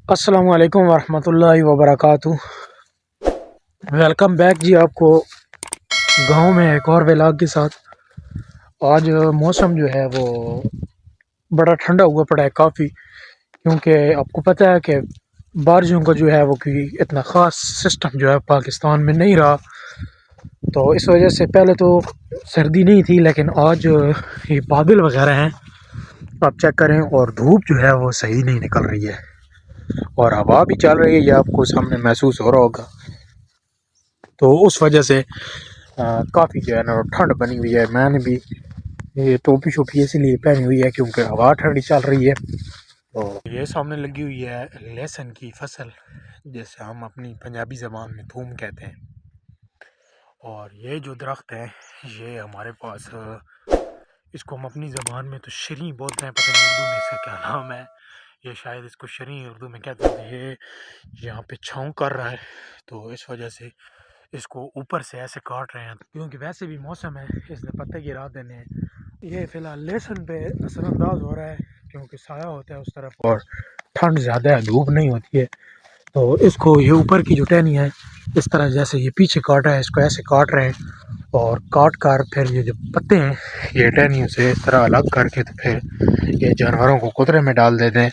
अस्सलामु अलैकुम वरहमतुल्लाहि वबरकातुह। वेलकम बैक जी आपको गांव में एक और व्लॉग के साथ। आज मौसम जो है वो बड़ा ठंडा हुआ पड़ा है काफ़ी, क्योंकि आपको पता है कि बारिशों का जो है वो कोई इतना ख़ास सिस्टम जो है पाकिस्तान में नहीं रहा। तो इस वजह से पहले तो सर्दी नहीं थी, लेकिन आज ये बादल वगैरह हैं, आप चेक करें, और धूप जो है वो सही नहीं निकल रही है और हवा भी चल रही है, ये आपको सामने महसूस हो रहा होगा। तो उस वजह से काफ़ी जो है ना ठंड बनी हुई है। मैंने भी ये टोपी शोपी इसलिए पहनी हुई है क्योंकि हवा ठंडी चल रही है। तो ये सामने लगी हुई है लहसुन की फसल, जैसे हम अपनी पंजाबी ज़बान में थूम कहते हैं। और ये जो दरख्त है ये हमारे पास इसको हम अपनी ज़बान में तो शरी बोलते हैं, पता नहीं उर्दू में इसका क्या नाम है। ये शायद इसको शरी उर्दू में कहते हैं। ये यहाँ पे छाँव कर रहा है, तो इस वजह से इसको ऊपर से ऐसे काट रहे हैं, क्योंकि वैसे भी मौसम है इसलिए पत्ते गिरा देने हैं। ये फ़िलहाल लहसुन पे असरअंदाज हो रहा है क्योंकि साया होता है उस तरफ और ठंड ज़्यादा है, धूप नहीं होती है। तो इसको ये ऊपर की जो टहनी है इस तरह जैसे ये पीछे काटा है, इसको ऐसे काट रहे हैं और काट कर फिर ये जो पत्ते हैं ये टहनियों से इस तरह अलग करके तो फिर ये जानवरों को कुतरे में डाल देते हैं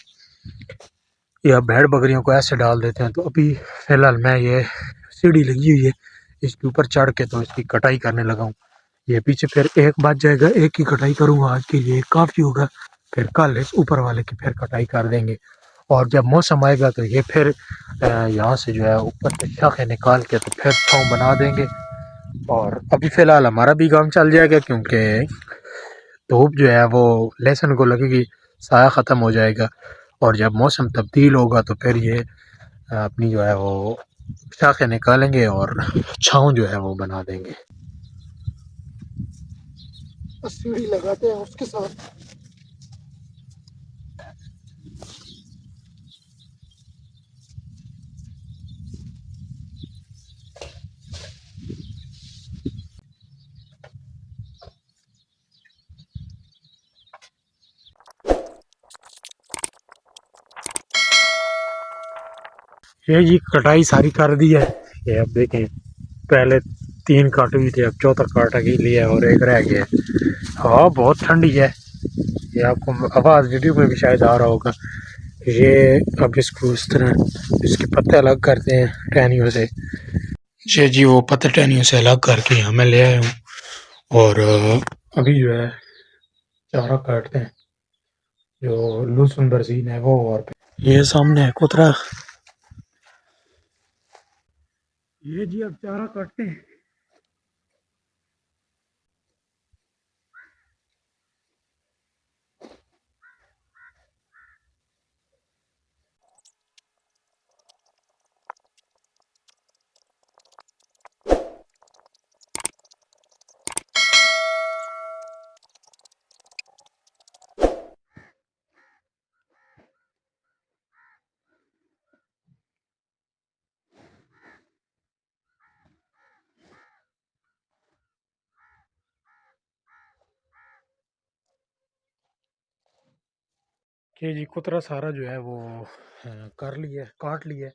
या भेड़ बकरियों को ऐसे डाल देते हैं। तो अभी फ़िलहाल मैं ये सीढ़ी लगी हुई है इसके ऊपर चढ़ के तो इसकी कटाई करने लगा हूँ। ये पीछे फिर एक बच जाएगा, एक की कटाई करूँगा आज के लिए काफ़ी होगा, फिर कल इस ऊपर वाले की फिर कटाई कर देंगे। और जब मौसम आएगा तो ये फिर यहाँ से जो है ऊपर से शाखें निकाल के तो फिर छाँव बना देंगे। और अभी फ़िलहाल हमारा भी काम चल जाएगा क्योंकि धूप जो है वो लहसुन को लगेगी, साया ख़त्म हो जाएगा और जब मौसम तब्दील होगा तो फिर ये अपनी जो है वो शाखें निकालेंगे और छाँव जो है वो बना देंगे। सीढ़ी लगाते हैं उसके साथ। ये जी कटाई सारी कर दी है। ये अब देखें, पहले 3 काट हुई थे, अब चौथा काटा के लिए और एक रह गया है। हवा बहुत ठंडी है, ये आपको आवाज़ वीडियो में भी शायद आ रहा होगा। ये अब इसको इस तरह इसके पत्ते अलग करते हैं टहनियों से। ये जी वो पत्ते टहनियों से अलग करके यहाँ मैं ले आया हूँ और अभी जो है चारा काटते हैं, जो लहसुन बरसीन है वो। और ये सामने है कुतरा, ये जी अब चारा काटते हैं। कि जी कुतरा सारा जो है वो कर लिया, काट लिया।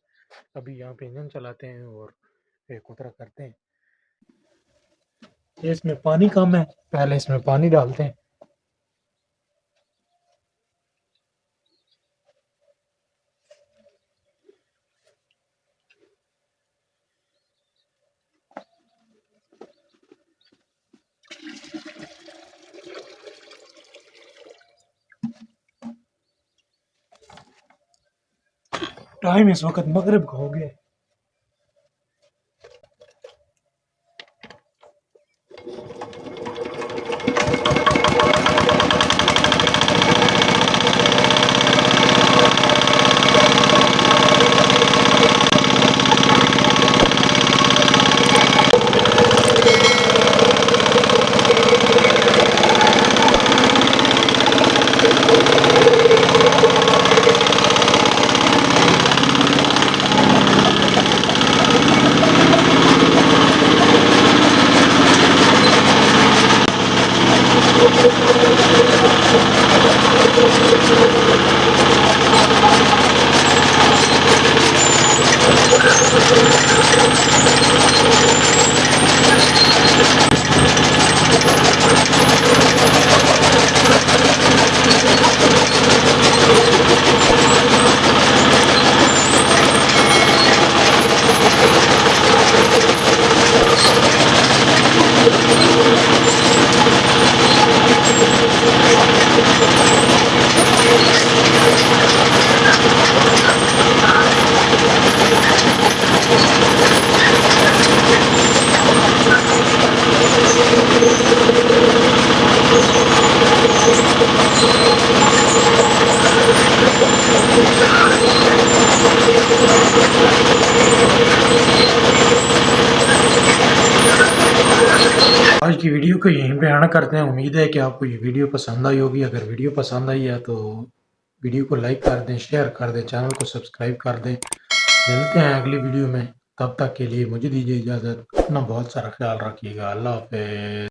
अभी यहाँ पे इंजन चलाते हैं और फिर कुतरा करते हैं। ये इसमें पानी कम है, पहले इसमें पानी डालते हैं। टाइम इस वक्त मगरिब का हो गया। आज की वीडियो को यहीं पे एंड करते हैं। उम्मीद है कि आपको ये वीडियो पसंद आई होगी। अगर वीडियो पसंद आई है तो वीडियो को लाइक कर दें, शेयर कर दें, चैनल को सब्सक्राइब कर दें। मिलते हैं अगली वीडियो में, तब तक के लिए मुझे दीजिए इजाज़त। अपना बहुत सारा ख्याल रखिएगा। अल्लाह हाफ़िज़।